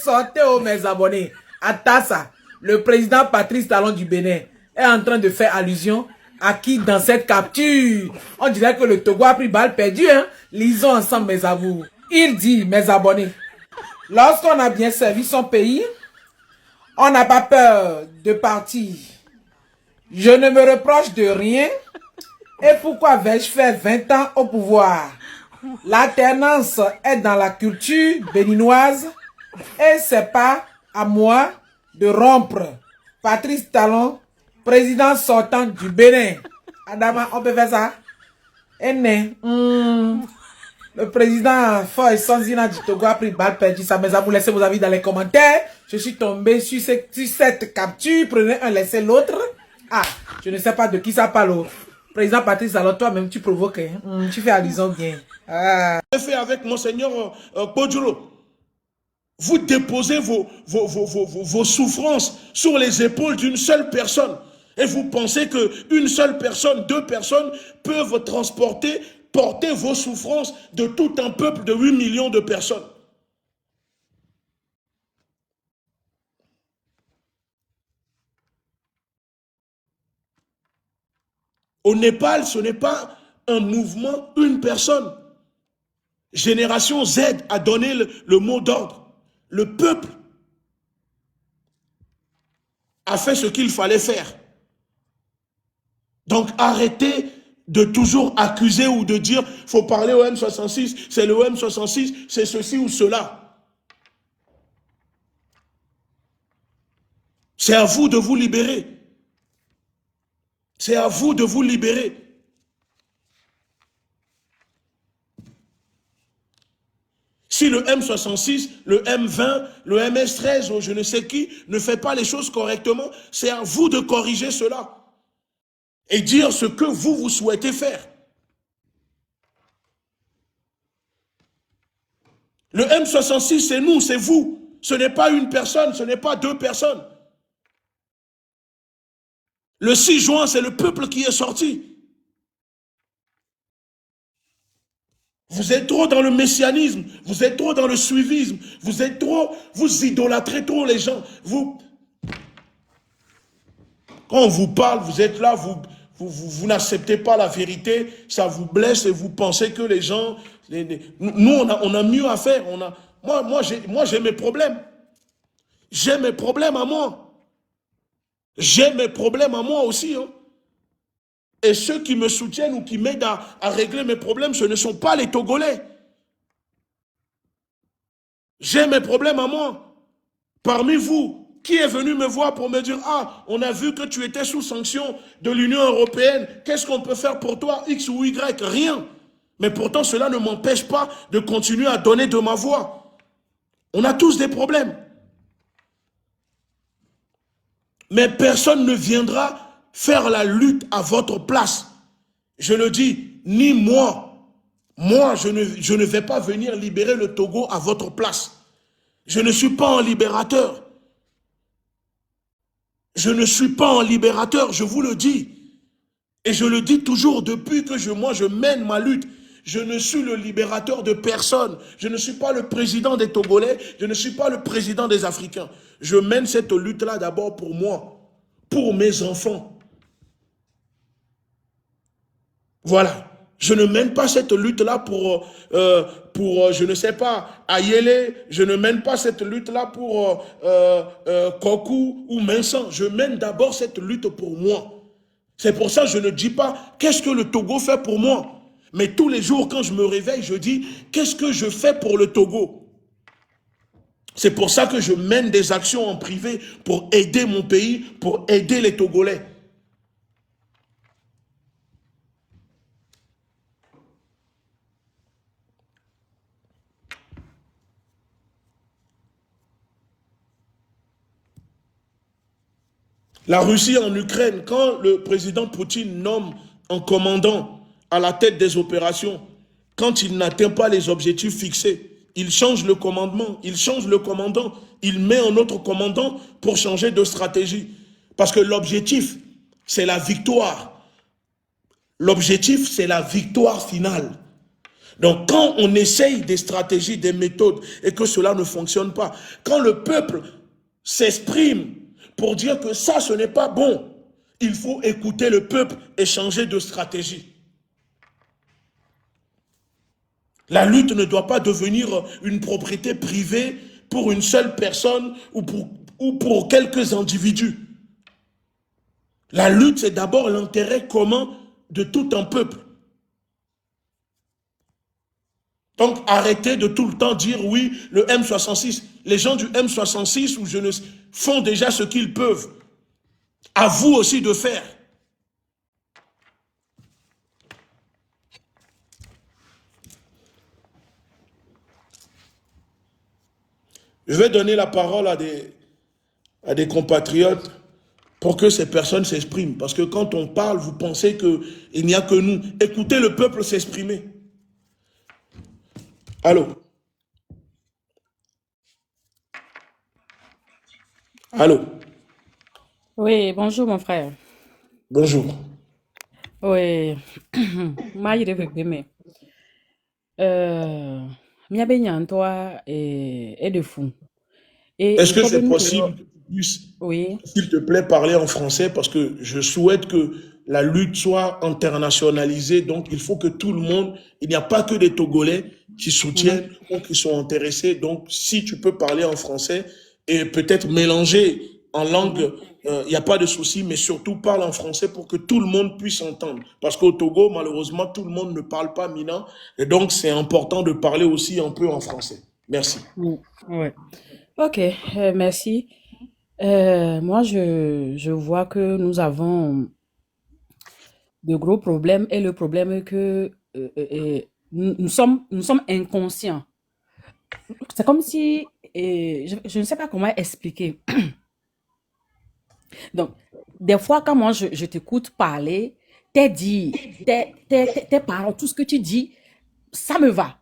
sortez, oh mes abonnés. À Tassa, le président Patrice Talon du Bénin est en train de faire allusion à qui dans cette capture. On dirait que le Togo a pris balle perdue, hein. Lisons ensemble, mes amours. Il dit, mes abonnés, lorsqu'on a bien servi son pays, on n'a pas peur de partir. Je ne me reproche de rien. Et pourquoi vais-je faire 20 ans au pouvoir? L'alternance est dans la culture béninoise et c'est pas à moi de rompre. Patrice Talon, président sortant du Bénin. Adama, on peut faire ça? Et le président Foy Sanzina du Togo a pris balle perdue. Ça me a vous laissez vos avis dans les commentaires. Je suis tombé sur cette capture. Prenez un, laissez l'autre. Ah, je ne sais pas de qui ça parle. Président Patrice, alors toi-même tu provoques. Tu fais allusion bien. Ah. J'ai fait avec Monseigneur Podjolo. Vous déposez vos souffrances sur les épaules d'une seule personne. Et vous pensez qu'une seule personne, deux personnes peuvent porter vos souffrances de tout un peuple de 8 millions de personnes. Au Népal, ce n'est pas un mouvement, une personne. Génération Z a donné le mot d'ordre. Le peuple a fait ce qu'il fallait faire. Donc arrêtez de toujours accuser ou de dire il faut parler au M66, c'est le M66, c'est ceci ou cela. C'est à vous de vous libérer. C'est à vous de vous libérer. Si le M66, le M20, le MS13 ou je ne sais qui ne fait pas les choses correctement, c'est à vous de corriger cela. Et dire ce que vous souhaitez faire. Le M66, c'est nous, c'est vous. Ce n'est pas une personne, ce n'est pas deux personnes. Le 6 juin, c'est le peuple qui est sorti. Vous êtes trop dans le messianisme, vous êtes trop dans le suivisme, vous idolâtrez trop les gens. Quand on vous parle, vous êtes là, vous n'acceptez pas la vérité, ça vous blesse et vous pensez que les gens... Nous, on a mieux à faire. Moi, j'ai mes problèmes. J'ai mes problèmes à moi. J'ai mes problèmes à moi aussi. Hein. Et ceux qui me soutiennent ou qui m'aident à régler mes problèmes, ce ne sont pas les Togolais. J'ai mes problèmes à moi. Parmi vous, qui est venu me voir pour me dire « Ah, on a vu que tu étais sous sanction de l'Union européenne. Qu'est-ce qu'on peut faire pour toi, X ou Y ?» Rien. Mais pourtant, cela ne m'empêche pas de continuer à donner de ma voix. On a tous des problèmes. Mais personne ne viendra faire la lutte à votre place. Je le dis, ni moi. Moi, je ne vais pas venir libérer le Togo à votre place. Je ne suis pas un libérateur. Je ne suis pas un libérateur, je vous le dis. Et je le dis toujours depuis que moi je mène ma lutte. Je ne suis le libérateur de personne. Je ne suis pas le président des Togolais. Je ne suis pas le président des Africains. Je mène cette lutte-là d'abord pour moi, pour mes enfants. Voilà. Je ne mène pas cette lutte-là pour je ne sais pas, Ayele. Je ne mène pas cette lutte-là pour Kokou ou Minsan. Je mène d'abord cette lutte pour moi. C'est pour ça que je ne dis pas qu'est-ce que le Togo fait pour moi. Mais tous les jours, quand je me réveille, je dis qu'est-ce que je fais pour le Togo. C'est pour ça que je mène des actions en privé pour aider mon pays, pour aider les Togolais. La Russie en Ukraine, quand le président Poutine nomme un commandant à la tête des opérations, quand il n'atteint pas les objectifs fixés, il change le commandement, il change le commandant, il met un autre commandant pour changer de stratégie. Parce que l'objectif, c'est la victoire. L'objectif, c'est la victoire finale. Donc, quand on essaye des stratégies, des méthodes, et que cela ne fonctionne pas, quand le peuple s'exprime pour dire que ça, ce n'est pas bon, il faut écouter le peuple et changer de stratégie. La lutte ne doit pas devenir une propriété privée pour une seule personne ou pour quelques individus. La lutte, c'est d'abord l'intérêt commun de tout un peuple. Donc, arrêtez de tout le temps dire, oui, le M66. Les gens du M66 ou je ne, font déjà ce qu'ils peuvent. À vous aussi de faire. Je vais donner la parole à des compatriotes pour que ces personnes s'expriment. Parce que quand on parle, vous pensez qu'il n'y a que nous. Écoutez le peuple s'exprimer. Allô? Allô? Oui, bonjour mon frère. Bonjour. Oui, moi je vais mais mia toi et de fou. Est-ce Et que faut c'est venir possible que tu puisses, oui. s'il te plaît, parler en français parce que je souhaite que la lutte soit internationalisée. Donc, il faut que tout le monde, il n'y a pas que des Togolais qui Mhm. soutiennent ou qui sont intéressés. Donc, si tu peux parler en français et peut-être mélanger en langue, il n'y a pas de souci, mais surtout parle en français pour que tout le monde puisse entendre. Parce qu'au Togo, malheureusement, tout le monde ne parle pas Mina. Et donc, c'est important de parler aussi un peu en français. Merci. Mm, ouais. Ok, merci. Moi, je vois que nous avons de gros problèmes et le problème est que nous sommes inconscients. C'est comme si, je ne sais pas comment expliquer. Donc, des fois, quand moi je t'écoute parler, tes paroles, tout ce que tu dis, ça me va.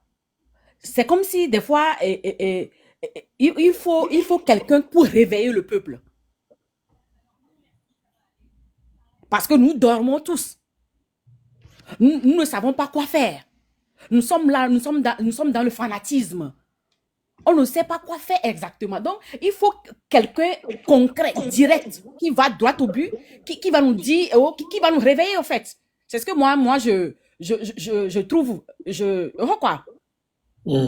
C'est comme si des fois, il faut quelqu'un pour réveiller le peuple. Parce que nous dormons tous. Nous ne savons pas quoi faire. Nous sommes là, nous sommes dans le fanatisme. On ne sait pas quoi faire exactement. Donc, il faut quelqu'un concret, direct, qui va droit au but, qui va nous dire, qui va nous réveiller, en fait. C'est ce que moi, je trouve. Quoi?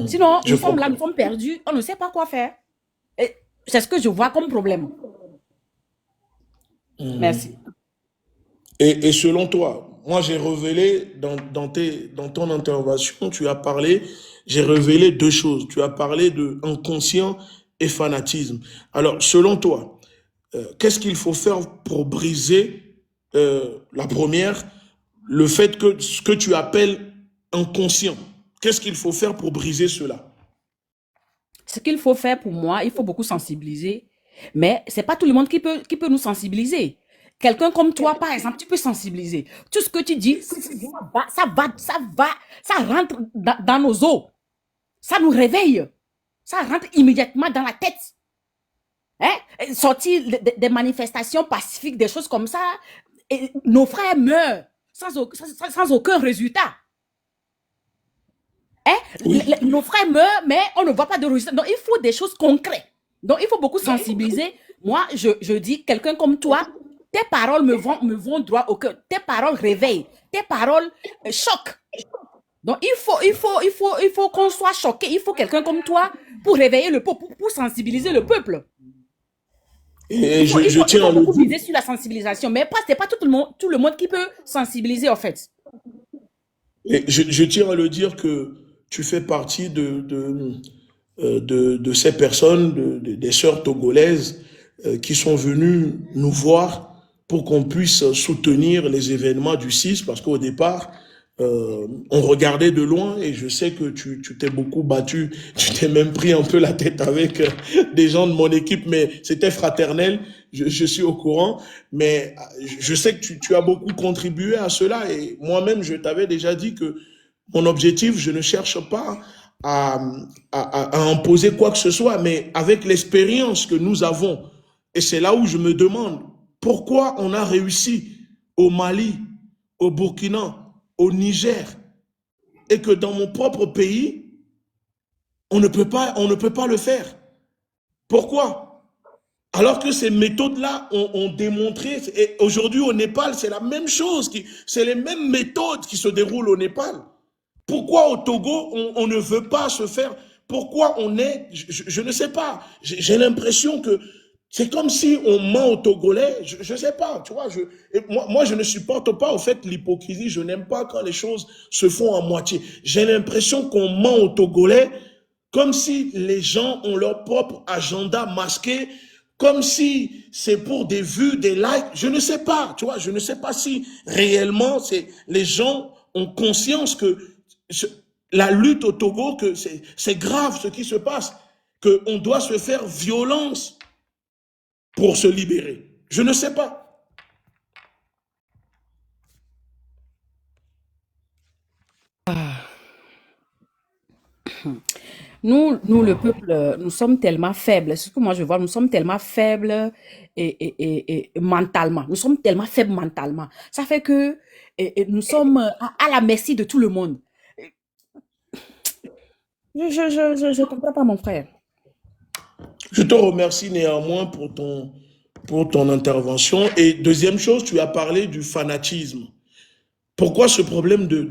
Sinon, Je nous sommes là, comprends. nous sommes perdus, on ne sait pas quoi faire. Et c'est ce que je vois comme problème. Merci. Et selon toi, moi j'ai révélé dans ton intervention, tu as parlé, j'ai révélé deux choses. Tu as parlé de inconscient et fanatisme. Alors, selon toi, qu'est-ce qu'il faut faire pour briser la première, le fait que ce que tu appelles inconscient? Qu'est-ce qu'il faut faire pour briser cela? Ce qu'il faut faire pour moi, il faut beaucoup sensibiliser. Mais c'est pas tout le monde qui peut nous sensibiliser. Quelqu'un comme toi, par exemple, tu peux sensibiliser. Tout ce que tu dis, ça rentre dans nos os. Ça nous réveille. Ça rentre immédiatement dans la tête. Hein? Sortir des manifestations pacifiques, des choses comme ça, et nos frères meurent sans aucun résultat. Hein? Oui. Nos frères meurent, mais on ne voit pas de résultat. Donc, il faut des choses concrètes. Donc, il faut beaucoup sensibiliser. Moi, je dis, quelqu'un comme toi, tes paroles me vont droit au cœur. Tes paroles réveillent. Tes paroles choquent. Donc, il faut qu'on soit choqué. Il faut quelqu'un comme toi pour réveiller le peuple, pour sensibiliser le peuple. Et je Il tiens faut à le beaucoup dire. miser sur la sensibilisation. Mais c'est pas tout le monde qui peut sensibiliser, en fait. Et je tiens à le dire que tu fais partie de ces personnes, des sœurs togolaises qui sont venues nous voir pour qu'on puisse soutenir les événements du 6, parce qu'au départ, on regardait de loin et je sais que tu t'es beaucoup battu, tu t'es même pris un peu la tête avec des gens de mon équipe, mais c'était fraternel, je suis au courant, mais je sais que tu as beaucoup contribué à cela et moi-même, je t'avais déjà dit que mon objectif, je ne cherche pas à, à imposer quoi que ce soit, mais avec l'expérience que nous avons, et c'est là où je me demande pourquoi on a réussi au Mali, au Burkina, au Niger, et que dans mon propre pays, on ne peut pas le faire. Pourquoi? Alors que ces méthodes-là ont démontré, et aujourd'hui au Népal, c'est la même chose, c'est les mêmes méthodes qui se déroulent au Népal. Pourquoi au Togo, on ne veut pas se faire? Pourquoi on est, je ne sais pas, j'ai l'impression que c'est comme si on ment aux Togolais, je ne sais pas, tu vois, moi je ne supporte pas au fait l'hypocrisie, je n'aime pas quand les choses se font à moitié. J'ai l'impression qu'on ment aux Togolais comme si les gens ont leur propre agenda masqué, comme si c'est pour des vues, des likes, je ne sais pas, tu vois, je ne sais pas si réellement les gens ont conscience que la lutte au Togo, que c'est grave ce qui se passe, qu'on doit se faire violence pour se libérer. Je ne sais pas. Nous, le peuple, nous sommes tellement faibles. C'est ce que moi je vois, nous sommes tellement faibles et mentalement. Nous sommes tellement faibles mentalement. Ça fait que nous sommes à la merci de tout le monde. Je comprends pas, mon frère. Je te remercie néanmoins pour ton intervention. Et deuxième chose, tu as parlé du fanatisme. Pourquoi ce problème de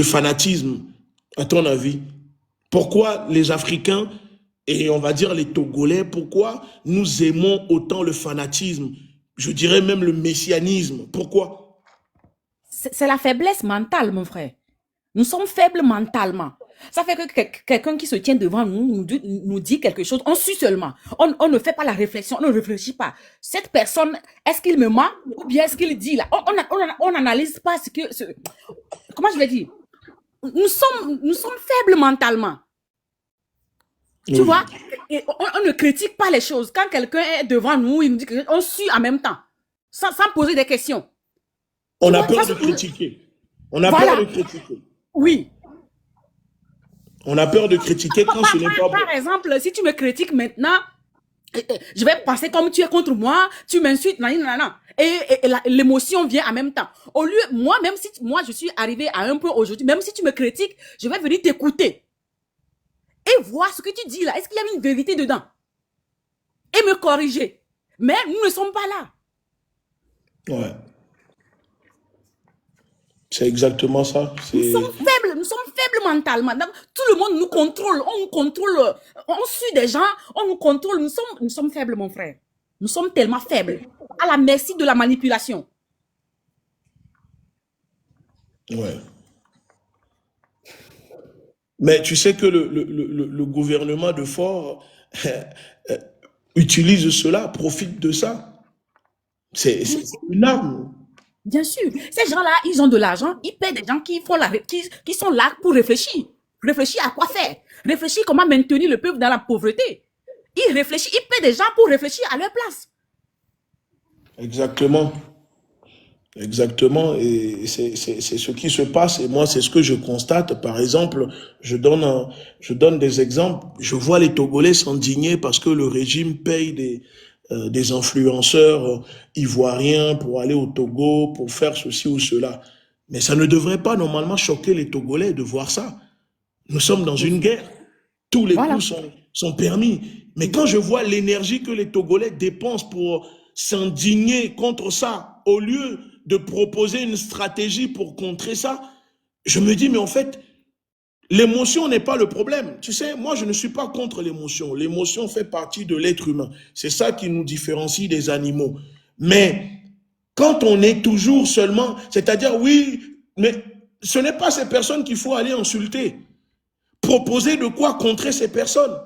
fanatisme, à ton avis? Pourquoi les Africains et on va dire les Togolais, pourquoi nous aimons autant le fanatisme? Je dirais même le messianisme. Pourquoi? C'est la faiblesse mentale, mon frère. Nous sommes faibles mentalement. Ça fait que quelqu'un qui se tient devant nous dit quelque chose, on suit seulement. On ne fait pas la réflexion, on ne réfléchit pas. Cette personne, est-ce qu'il me ment ou bien est-ce qu'il dit là? On n'analyse pas comment je vais dire? Nous sommes faibles mentalement. Tu vois? Et on ne critique pas les choses. Quand quelqu'un est devant nous, il nous dit que on suit en même temps, sans poser des questions. On a peur de critiquer. On a peur de critiquer. Oui. On a peur de critiquer quand ce n'est pas bon. Par exemple, si tu me critiques maintenant, je vais penser comme tu es contre moi, tu m'insultes, et l'émotion vient en même temps. Au lieu, même si moi je suis arrivé à un point aujourd'hui, même si tu me critiques, je vais venir t'écouter et voir ce que tu dis là. Est-ce qu'il y a une vérité dedans? Et me corriger. Mais nous ne sommes pas là. Ouais. C'est exactement ça. Nous sommes faibles mentalement. Tout le monde nous contrôle, on nous contrôle, on suit des gens, on nous contrôle. Nous sommes faibles, mon frère. Nous sommes tellement faibles, à la merci de la manipulation. Ouais. Mais tu sais que le gouvernement de Fort utilise cela, profite de ça. C'est une arme. Bien sûr. Ces gens-là, ils ont de l'argent, ils paient des gens qui sont là pour réfléchir. Réfléchir à quoi faire. Réfléchir comment maintenir le peuple dans la pauvreté. Ils réfléchissent, ils paient des gens pour réfléchir à leur place. Exactement. Exactement. Et c'est ce qui se passe. Et moi, c'est ce que je constate. Par exemple, je donne des exemples. Je vois les Togolais s'indigner parce que le régime paye des influenceurs ivoiriens pour aller au Togo, pour faire ceci ou cela. Mais ça ne devrait pas normalement choquer les Togolais de voir ça. Nous sommes dans une guerre. Tous les coups sont permis. Mais quand je vois l'énergie que les Togolais dépensent pour s'indigner contre ça, au lieu de proposer une stratégie pour contrer ça, je me dis, mais en fait, l'émotion n'est pas le problème. Tu sais, moi, je ne suis pas contre l'émotion. L'émotion fait partie de l'être humain. C'est ça qui nous différencie des animaux. Mais quand on est toujours seulement, c'est-à-dire, oui, mais ce n'est pas ces personnes qu'il faut aller insulter. Proposer de quoi contrer ces personnes.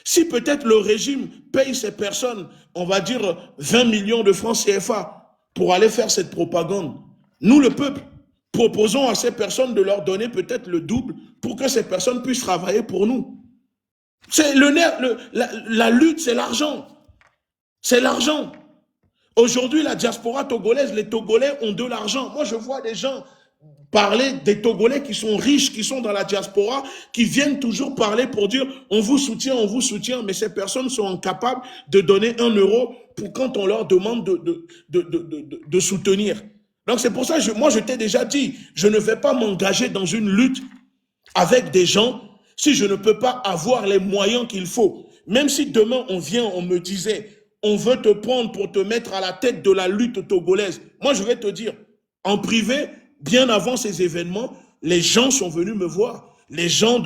Si peut-être le régime paye ces personnes, on va dire 20 millions de francs CFA pour aller faire cette propagande, nous, le peuple, proposons à ces personnes de leur donner peut-être le double pour que ces personnes puissent travailler pour nous. C'est la lutte, c'est l'argent. C'est l'argent. Aujourd'hui, la diaspora togolaise, les Togolais ont de l'argent. Moi, je vois des gens parler des Togolais qui sont riches, qui sont dans la diaspora, qui viennent toujours parler pour dire on vous soutient, mais ces personnes sont incapables de donner 1 euro pour quand on leur demande de soutenir. Donc c'est pour ça que moi je t'ai déjà dit, je ne vais pas m'engager dans une lutte avec des gens si je ne peux pas avoir les moyens qu'il faut. Même si demain on vient, on me disait, on veut te prendre pour te mettre à la tête de la lutte togolaise. Moi je vais te dire, en privé, bien avant ces événements, les gens sont venus me voir. Les gens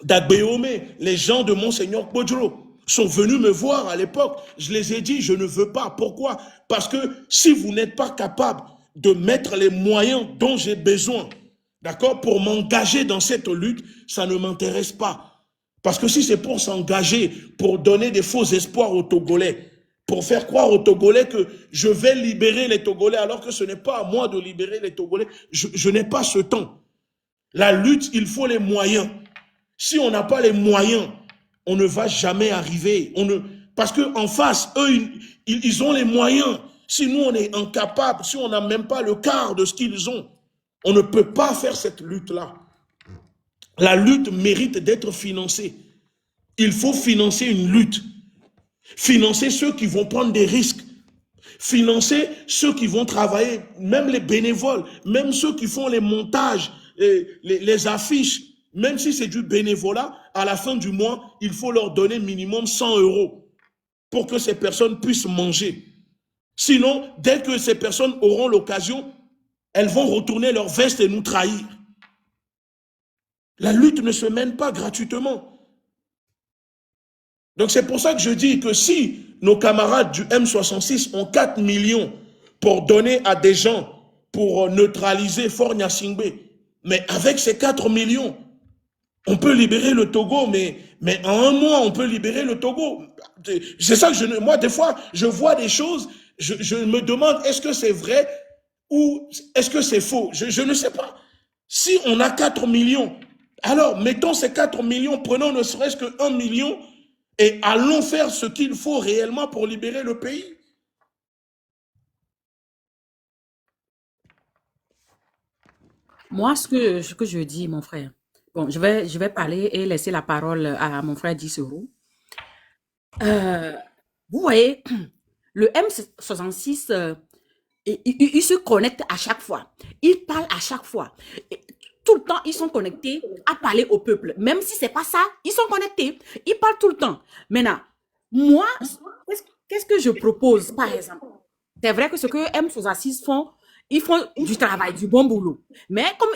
d'Agbeome, les gens de Monseigneur Podjoro sont venus me voir à l'époque. Je les ai dit, je ne veux pas. Pourquoi? Parce que si vous n'êtes pas capable de mettre les moyens dont j'ai besoin, d'accord, pour m'engager dans cette lutte, ça ne m'intéresse pas. Parce que si c'est pour s'engager, pour donner des faux espoirs aux Togolais, pour faire croire aux Togolais que je vais libérer les Togolais, alors que ce n'est pas à moi de libérer les Togolais, je n'ai pas ce temps. La lutte, il faut les moyens. Si on n'a pas les moyens, on ne va jamais arriver. Parce qu'en face, eux, ils ont les moyens. Si nous, on est incapables, si on n'a même pas le quart de ce qu'ils ont, on ne peut pas faire cette lutte-là. La lutte mérite d'être financée. Il faut financer une lutte. Financer ceux qui vont prendre des risques. Financer ceux qui vont travailler, même les bénévoles, même ceux qui font les montages, les affiches. Même si c'est du bénévolat, à la fin du mois, il faut leur donner minimum 100 € pour que ces personnes puissent manger. Sinon, dès que ces personnes auront l'occasion, elles vont retourner leur veste et nous trahir. La lutte ne se mène pas gratuitement. Donc c'est pour ça que je dis que si nos camarades du M66 ont 4 millions pour donner à des gens pour neutraliser Faure Gnassingbé, mais avec ces 4 millions, on peut libérer le Togo, mais en un mois, on peut libérer le Togo. C'est ça que moi, des fois, je vois des choses, je me demande, est-ce que c'est vrai ou est-ce que c'est faux? Je ne sais pas. Si on a 4 millions, alors mettons ces 4 millions, prenons ne serait-ce que 1 million et allons faire ce qu'il faut réellement pour libérer le pays. Moi, ce que je dis, mon frère, bon, je vais parler et laisser la parole à mon frère Disserou. Vous voyez, le M66, il se connecte à chaque fois. Il parle à chaque fois. Et tout le temps, ils sont connectés à parler au peuple. Même si c'est pas ça, ils sont connectés. Ils parlent tout le temps. Maintenant, moi, qu'est-ce que je propose, par exemple? C'est vrai que ce que M66 font, ils font du travail, du bon boulot. Mais comme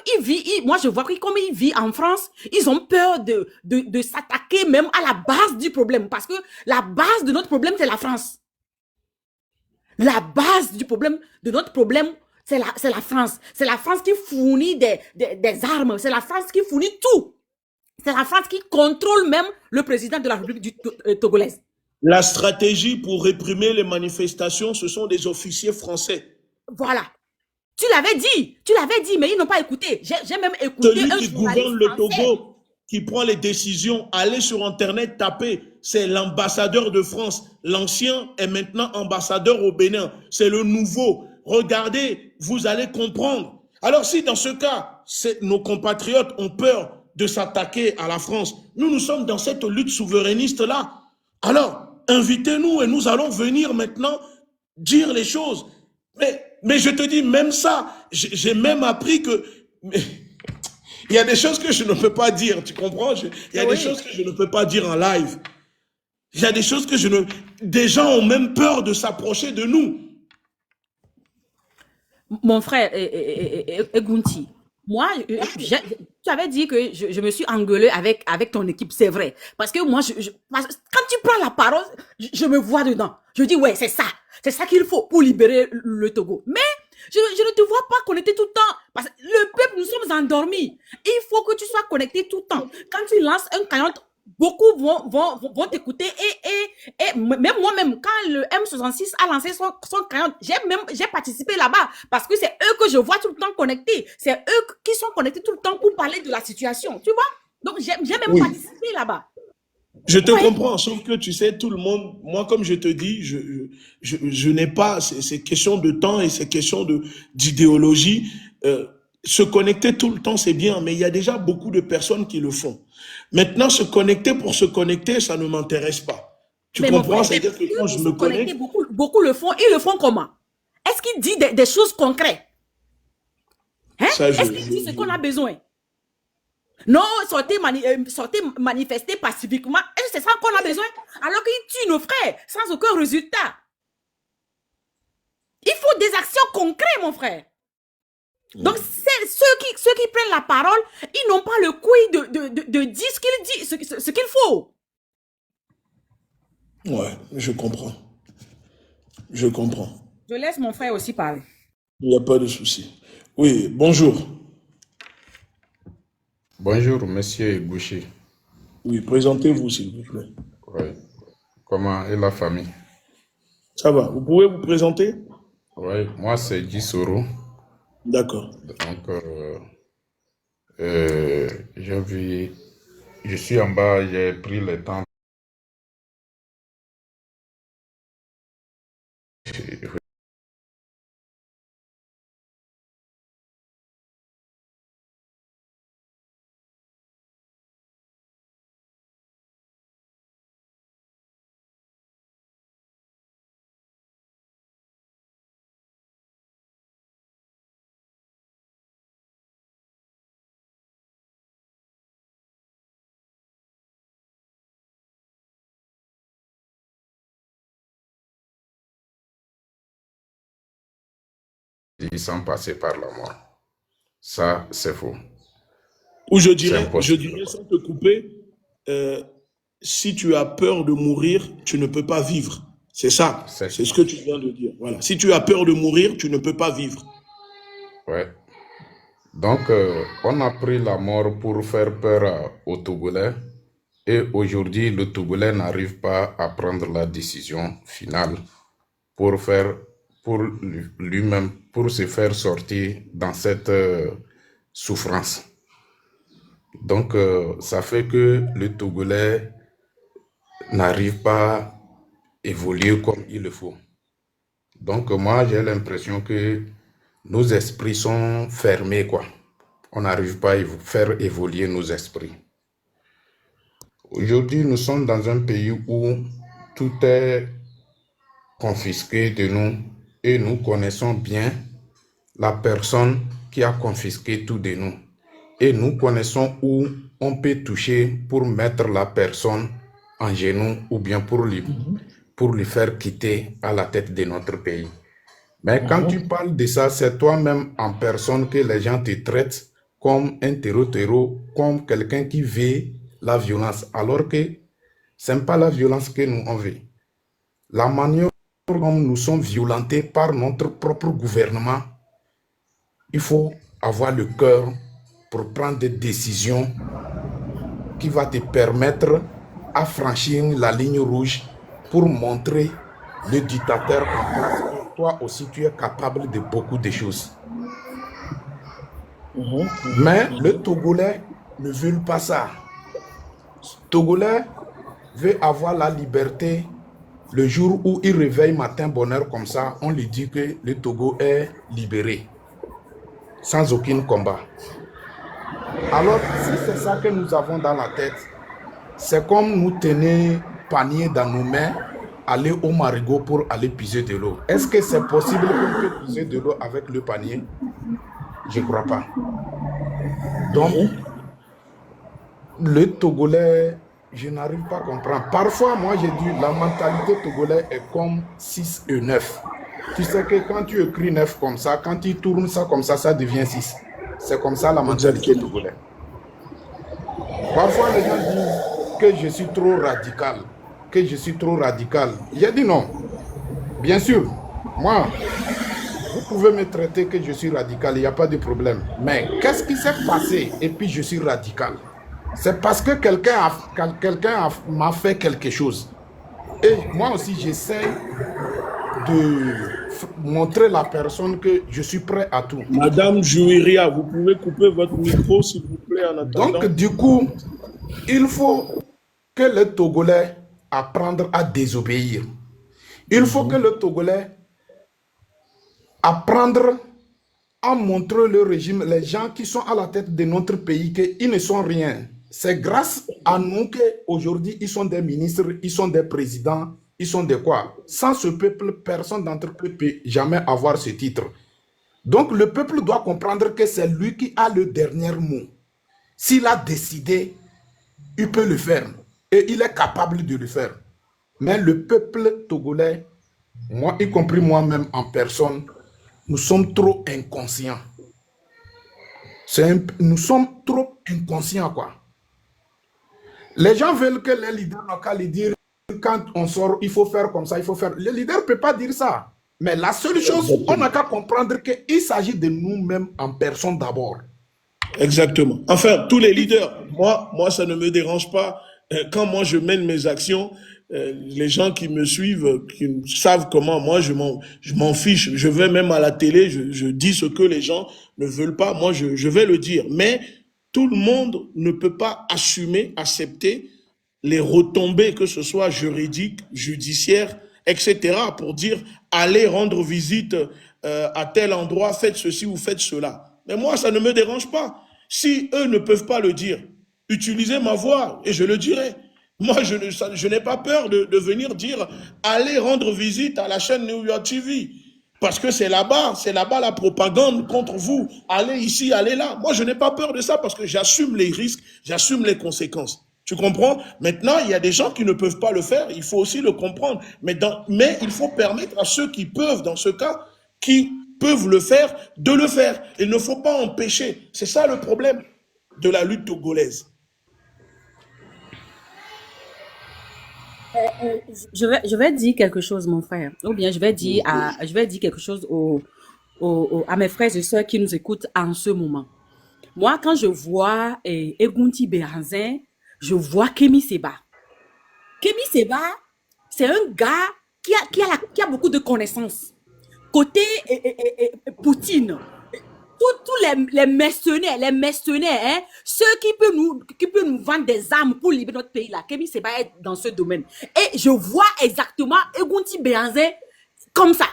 moi je vois que comme ils vivent en France, ils ont peur de s'attaquer même à la base du problème. Parce que la base de notre problème, c'est la France. La base du problème, de notre problème, c'est la France. C'est la France qui fournit des armes. C'est la France qui fournit tout. C'est la France qui contrôle même le président de la République togolaise. La stratégie pour réprimer les manifestations, ce sont des officiers français. Voilà. Tu l'avais dit, mais ils n'ont pas écouté. J'ai même écouté celui qui gouverne le Togo, qui prend les décisions, allez sur Internet, tapez, c'est l'ambassadeur de France. L'ancien est maintenant ambassadeur au Bénin. C'est le nouveau. Regardez, vous allez comprendre. Alors si dans ce cas, nos compatriotes ont peur de s'attaquer à la France, nous sommes dans cette lutte souverainiste-là. Alors, invitez-nous et nous allons venir maintenant dire les choses. Mais je te dis, même ça, j'ai même appris que... il y a des choses que je ne peux pas dire, tu comprends? Il y a des choses que je ne peux pas dire en live. Il y a des choses que je ne... Des gens ont même peur de s'approcher de nous. Mon frère, Egunti, moi, tu avais dit que je me suis engueulée avec ton équipe, c'est vrai. Parce que moi, quand tu prends la parole, je me vois dedans. Je dis, ouais, c'est ça. C'est ça qu'il faut pour libérer le Togo. Mais je ne te vois pas connecté tout le temps. Parce que le peuple, nous sommes endormis. Il faut que tu sois connecté tout le temps. Quand tu lances un canon, beaucoup vont t'écouter. Et même moi-même, quand le M66 a lancé son canon, j'ai participé là-bas. Parce que c'est eux que je vois tout le temps connectés. C'est eux qui sont connectés tout le temps pour parler de la situation. Tu vois? Donc, j'ai même participé là-bas. Je te comprends, sauf que tu sais, tout le monde, moi comme je te dis, je n'ai pas, c'est question de temps et c'est question d'idéologie. Se connecter tout le temps, c'est bien, mais il y a déjà beaucoup de personnes qui le font. Maintenant, se connecter pour se connecter, ça ne m'intéresse pas. Tu comprends? C'est-à-dire que quand je me connecte... Beaucoup le font, ils le font comment? Est-ce qu'il dit des choses concrètes? Hein? Ça, Est-ce qu'il dit ce qu'on a besoin? Non, sortez manifester pacifiquement. Est-ce que c'est ça qu'on a besoin? Alors qu'il tue nos frères sans aucun résultat. Il faut des actions concrètes, mon frère. Donc, ceux qui prennent la parole, ils n'ont pas le couille de dire ce qu'il dit, ce qu'il faut. Ouais, je comprends. Je comprends. Je laisse mon frère aussi parler. Il n'y a pas de souci. Oui, bonjour. Bonjour, monsieur Boucher. Oui, présentez-vous, s'il vous plaît. Oui. Comment est la famille? Ça va. Vous pouvez vous présenter? Oui, moi c'est Gisoro. D'accord. Donc, je suis en bas, j'ai pris le temps. Sans passer par la mort. Ça, c'est faux. Ou je C'est dirais impossible. sans te couper, si tu as peur de mourir, tu ne peux pas vivre. C'est ça. C'est C'est ce que tu viens de dire. Voilà. Si tu as peur de mourir, tu ne peux pas vivre. ouais. Donc, on a pris la mort pour faire peur aux Togolais. Et aujourd'hui, le Togolais n'arrive pas à prendre la décision finale pour lui-même, pour se faire sortir dans cette souffrance. Donc, ça fait que le Togolais n'arrive pas à évoluer comme il le faut. Donc, moi, j'ai l'impression que nos esprits sont fermés, quoi. On n'arrive pas à faire évoluer nos esprits. Aujourd'hui, nous sommes dans un pays où tout est confisqué de nous et nous connaissons bien la personne qui a confisqué tout de nous. Et nous connaissons où on peut toucher pour mettre la personne en genoux ou bien pour lui faire quitter à la tête de notre pays. Mais quand tu parles de ça, c'est toi-même en personne que les gens te traitent comme un terreau, comme quelqu'un qui veut la violence, alors que ce n'est pas la violence que nous on veut. La manière dont nous sommes violentés par notre propre gouvernement, il faut avoir le cœur pour prendre des décisions qui vont te permettre à franchir la ligne rouge pour montrer le dictateur en place que toi aussi tu es capable de beaucoup de choses. Mais le Togolais ne veut pas ça. Le Togolais veut avoir la liberté. Le jour où il réveille matin bonheur comme ça, on lui dit que le Togo est libéré, sans aucun combat. Alors, si c'est ça que nous avons dans la tête, c'est comme nous tenir panier dans nos mains, aller au marigot pour aller puiser de l'eau. Est-ce que c'est possible qu'on peut puiser de l'eau avec le panier? Je ne crois pas. Donc, le Togolais, je n'arrive pas à comprendre. Parfois, moi, j'ai dit, la mentalité togolaise est comme 6 et 9. Tu sais que quand tu écris 9 comme ça, quand tu tournes ça comme ça devient 6. C'est comme ça la mentalité togolaise. Parfois, les gens disent que je suis trop radical. J'ai dit non. Bien sûr, moi, vous pouvez me traiter que je suis radical, il n'y a pas de problème. Mais qu'est-ce qui s'est passé et puis je suis radical? C'est parce que quelqu'un m'a fait quelque chose. Et moi aussi, j'essaie de montrer la personne que je suis prêt à tout. Madame Jouiria, vous pouvez couper votre micro, s'il vous plaît, en attendant. Donc, du coup, il faut que le Togolais apprenne à désobéir. Il faut que le Togolais apprenne à montrer le régime, les gens qui sont à la tête de notre pays, qu'ils ne sont rien. C'est grâce à nous qu'aujourd'hui, ils sont des ministres, ils sont des présidents, ils sont de quoi? Sans ce peuple, personne d'entre eux ne peut jamais avoir ce titre. Donc le peuple doit comprendre que c'est lui qui a le dernier mot. S'il a décidé, il peut le faire. Et il est capable de le faire. Mais le peuple togolais, moi, y compris moi-même en personne, nous sommes trop inconscients. Nous sommes trop inconscients, quoi. Les gens veulent que les leaders n'ont qu'à les dire quand on sort, il faut faire comme ça, il faut faire. Le leader ne peut pas dire ça. Mais la seule chose, on n'a qu'à comprendre qu'il s'agit de nous-mêmes en personne d'abord. Exactement. Enfin, tous les leaders, moi, ça ne me dérange pas. Quand moi, je mène mes actions, les gens qui me suivent, qui savent comment, moi, je m'en fiche. Je vais même à la télé, je dis ce que les gens ne veulent pas. Moi, je vais le dire. Mais tout le monde ne peut pas assumer, accepter les retombées, que ce soit juridiques, judiciaires, etc., pour dire allez rendre visite à tel endroit, faites ceci ou faites cela. Mais moi, ça ne me dérange pas. Si eux ne peuvent pas le dire, utilisez ma voix et je le dirai. Moi, je n'ai pas peur de venir dire allez rendre visite à la chaîne New York TV. Parce que c'est là-bas la propagande contre vous. Allez ici, allez là. Moi, je n'ai pas peur de ça parce que j'assume les risques, j'assume les conséquences. Tu comprends? Maintenant, il y a des gens qui ne peuvent pas le faire. Il faut aussi le comprendre. Mais il faut permettre à ceux qui peuvent, dans ce cas, qui peuvent le faire, de le faire. Il ne faut pas empêcher. C'est ça le problème de la lutte togolaise. Je vais dire quelque chose, mon frère. Ou bien je vais dire quelque chose à mes frères et sœurs qui nous écoutent en ce moment. Moi, quand je vois Egunti Béhanzin, je vois Kémy Séba. Kémy Séba, c'est un gars qui a beaucoup de connaissances. Côté Poutine, tous les mercenaires, hein, ceux qui peuvent nous vendre des armes pour libérer notre pays là, Kémy Séba est dans ce domaine. Et je vois exactement Egunti Béhanzin comme ça.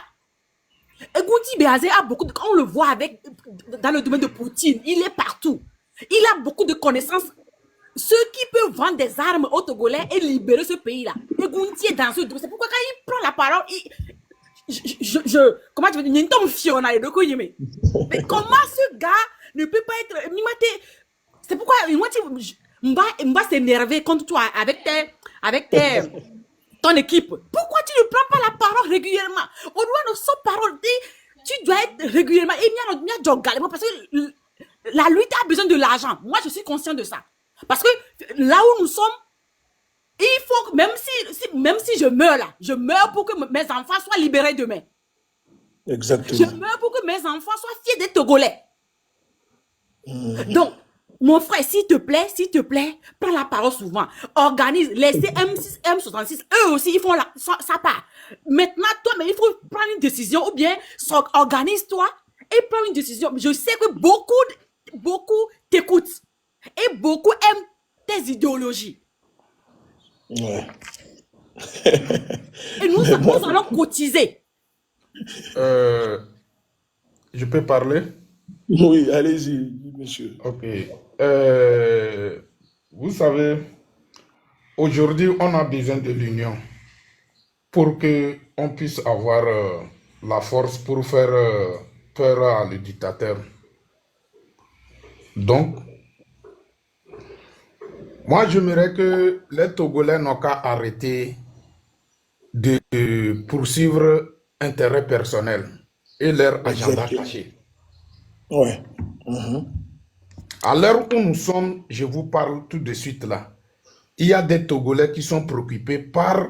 Egunti Béhanzin a beaucoup de... On le voit dans le domaine de Poutine, il est partout. Il a beaucoup de connaissances. Ceux qui peuvent vendre des armes aux Togolais et libérer ce pays-là. Egunti est dans ce domaine. C'est pourquoi quand il prend la parole, comment tu veux dire, mais comment ce gars ne peut pas être... C'est pourquoi Mba s'énerver contre toi avec ton équipe. Pourquoi tu ne prends pas la parole régulièrement? On doit nos parole. Tu dois être régulièrement. Parce que la lutte a besoin de l'argent. Moi, je suis conscient de ça. Parce que là où nous sommes, il faut que même si je meurs là, je meurs pour que mes enfants soient libérés demain. Exactement. Je meurs pour que mes enfants soient fiers des Togolais. Donc, mon frère, s'il te plaît, prends la parole souvent. Organise, laissez M6, M66, eux aussi, ils font sa part. Maintenant, toi, mais il faut prendre une décision ou bien organise-toi et prends une décision. Je sais que beaucoup t'écoutent et beaucoup aiment tes idéologies. Ouais. Et nous allons cotiser. Je peux parler? Oui, allez-y, monsieur. Ok. Vous savez, aujourd'hui, on a besoin de l'union pour qu'on puisse avoir la force pour faire peur à le dictateur. Donc, moi, j'aimerais que les Togolais n'ont qu'à arrêter de poursuivre intérêt personnel et leur agenda caché. Ouais. À l'heure où nous sommes, je vous parle tout de suite là, il y a des Togolais qui sont préoccupés par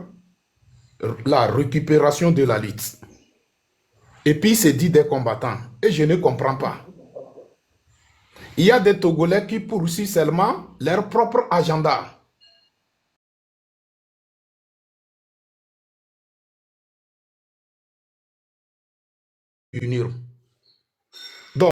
la récupération de la lutte. Et puis, c'est dit des combattants. Et je ne comprends pas. Il y a des Togolais qui poursuivent seulement leur propre agenda. Unir.